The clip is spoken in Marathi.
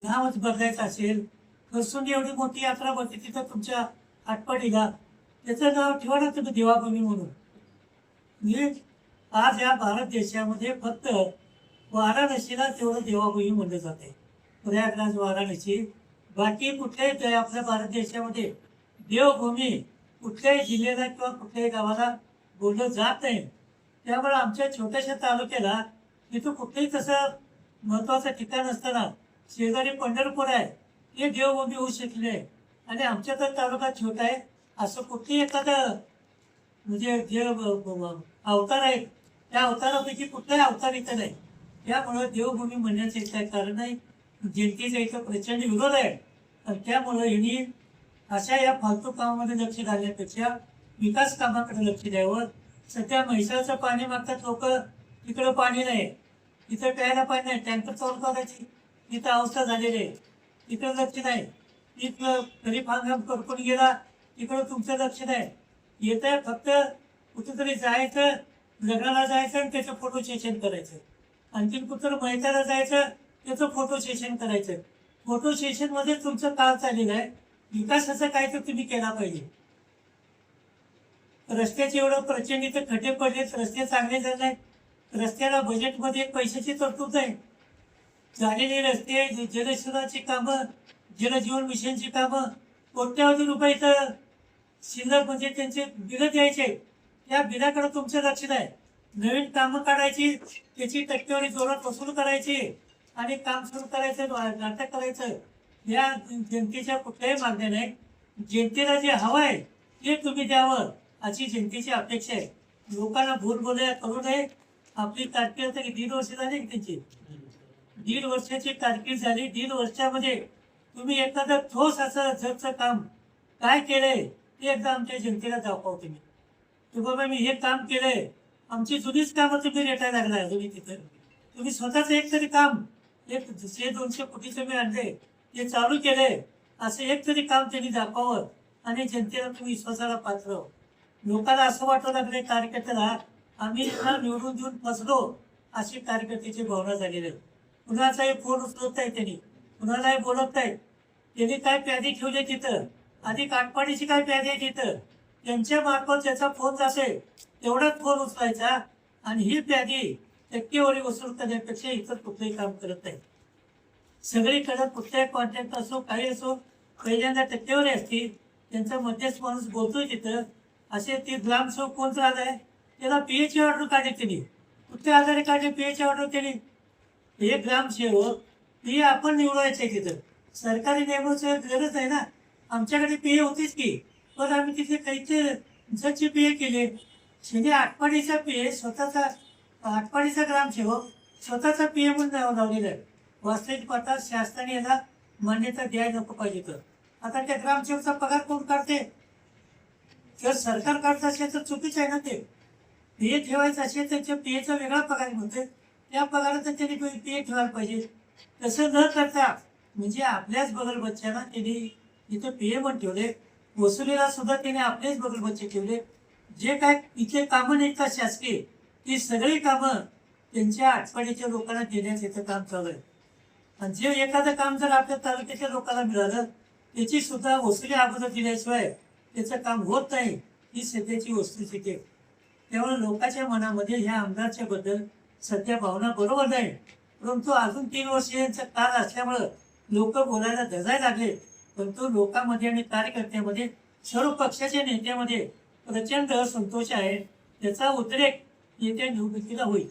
नावच बदलायचं असेल, कसून एवढी मोठी यात्रा भरते तिथं तुमच्या आटपाडीला, त्याचं नाव ठेवा ना तुम्ही देवाभूमी म्हणून. म्हणजे आज या भारत देशामध्ये फक्त वाराणसीला तेवढं देवाभूमी म्हणलं जाते, प्रयागराज वाराणसी. बाकी कुठल्याही आपल्या भारत देशामध्ये देवभूमी कुठल्याही जिल्ह्याला किंवा कुठल्याही गावाला बोललं जात नाही. त्यामुळे आमच्या छोट्याशा तालुक्याला इथं कुठलंही तसं महत्त्वाचं ठिकाण असताना शेजारी पंढरपूर आहे, हे देवभूमी होऊ शकले आहे. आणि आमच्या तर तालुका छोटा आहे, असं कुठली एखादं म्हणजे जे अवतार आहेत त्या अवतारापैकी कुठलाही अवतार इथं नाही. त्यामुळं देवभूमी म्हणण्याचं एक काय कारण नाही. जनतेचा इथं प्रचंड विरोध आहे आणि त्यामुळं यांनी अशा या फालतू कामामध्ये लक्ष घालण्यापेक्षा विकास कामाकडे लक्ष द्यावं. सध्या म्हैसाळचं पाणी मागतात लोक, तिकडं पाणी नाही, इथं प्यायला पाणी नाही, टँकर चालू करायची इथं अवस्था झालेली आहे, तिकडं लक्ष नाही. इथलं खरीप हंगाम करपून गेला, तिकडं तुमचं लक्ष नाही. येतं फक्त कुठेतरी जायचं, लग्नाला जायचं आणि त्याचं फोटो सेशन करायचं, आणखीन कुठं मैदानाला जायचं त्याचं फोटो सेशन करायचं. फोटो सेशनमध्ये तुमचं काम चाललेलं आहे. विकासाचं काय तर तुम्ही केला पाहिजे. रस्त्याचे एवढं प्रचंड इथं खड्डे पडलेत, रस्ते चांगले झाले नाहीत, रस्त्याला बजेटमध्ये पैशाची तरतूद आहे. झालेले रस्ते, जलशुद्धाची कामं, जलजीवन मिशनची कामं, कोट्यावधी रुपये इथं शिल्लक म्हणजे त्यांचे बिलं द्यायचे, त्या बिलाकडे तुमचं लक्ष नाही. नवीन कामं काढायची, त्याची टक्केवारी जोरात वसूल करायची आणि काम सुरू करायचं, नाटक करायचं. या जनतेच्या कुठल्याही मागण्या नाही. जनतेला जे हवं आहे ते तुम्ही द्यावं अशी जनतेची अपेक्षा आहे. लोकांना भूल बोलया करू नये. आपली कारकीर्द तरी 1.5 वर्ष झाली की त्यांची 1.5 वर्षाची कारकीर्द झाली. 1.5 वर्षामध्ये तुम्ही एखादं ठोस असं जगचं काम काय केलंय ते एकदा आमच्या जनतेला दाखवा तुम्ही. की बाबा मी हे काम केलंय, आमची जुनीच कामं तुम्ही रेटायला लागलाय तुम्ही तिथं. तुम्ही स्वतःच एक तरी काम, एक 100-200 कोटी तुम्ही आणले, ते चालू केलंय असं एक तरी काम त्यांनी दाखवावं आणि जनतेला तुम्ही विश्वासाला पात्र हो. लोकांना असं वाटू लागले कार्यकर्त्याला आम्ही निवडून देऊन फसलो अशी कार्यकर्त्याची भावना झालेली आहे. कुणाचाही फोन उचलत नाही त्यांनी, कुणालाही बोलत नाही. त्यांनी काय प्यादी ठेवले तिथं, अधिक आटपाडीची काय प्यादी आहे तिथं, त्यांच्या मार्फत ज्याचा फोन जाते तेवढाच फोन उचलायचा आणि ही प्यादी टक्केवारी वसूल करण्यापेक्षा इतर कुठलंही काम करत नाही. सगळीकडे कुठल्याही कॉन्टॅक्ट असो काही असो पहिल्यांदा टक्केवारी असते, त्यांचा मध्यस्थ माणूस बोलतोय तिथं. असे ते ग्रामसेवक कोण राहिलाय त्याला पीएची ऑर्डर काढली त्यांनी, कुठल्या आधारे काढले पीएची ऑर्डर त्यांनी. हे ग्रामसेवक पी आपण निवडायचे तिथं, सरकारी नेमण्याची गरज आहे ना. आमच्याकडे पीए होतीच की, पण आम्ही तिथे काहीचे जगचे पीए केले. म्हणजे आटपाडीचा पीए स्वतःचा, आटपाडीचा ग्रामसेवक स्वतःचा पीए म्हणून नाव लावलेलं आहे. वास्तविक पाहता शासनाने याला मान्यता द्यायला नको पाहिजे. तर आता त्या ग्रामसेवकचा पगार कोण काढते? जर सरकार काढत असेल तर चुकीचं आहे ना. ते पीए ठेवायचं असेल त्याच्या पीएचा वेगळा पगार म्हणते, त्या पगारात त्यांनी पीए ठेवायला पाहिजे. तसं न करता म्हणजे आपल्याच बगल बच्च्यांना त्यांनी इथं पीए पण ठेवले, वसुलीला सुद्धा त्याने आपलेच बगल बच्चे ठेवले. जे काय इथे कामं निघतात शासकीय ती सगळी कामं त्यांच्या आटपाडीच्या लोकांना देण्याचं इथं काम चालू आहे. आणि जे एखादं काम जर आपल्या तालुक्याच्या लोकांना मिळालं त्याची सुद्धा वसुली अगोदर दिल्याशिवाय त्याचं काम होत नाही, ही सध्याची वस्तुस्थिती आहे. त्यामुळे लोकांच्या मनामध्ये ह्या आमदारच्या बद्दल सध्या भावना बरोबर नाही. परंतु अजून 3 वर्ष यांचा काळ असल्यामुळं लोक बोलायला धजायला लागले. परंतु लोकांमध्ये आणि कार्यकर्त्यामध्ये सर्व पक्षाच्या नेत्यामध्ये प्रचंड संतोष आहे. त्याचा उद्रेक येत्या निवडणुकीला होईल.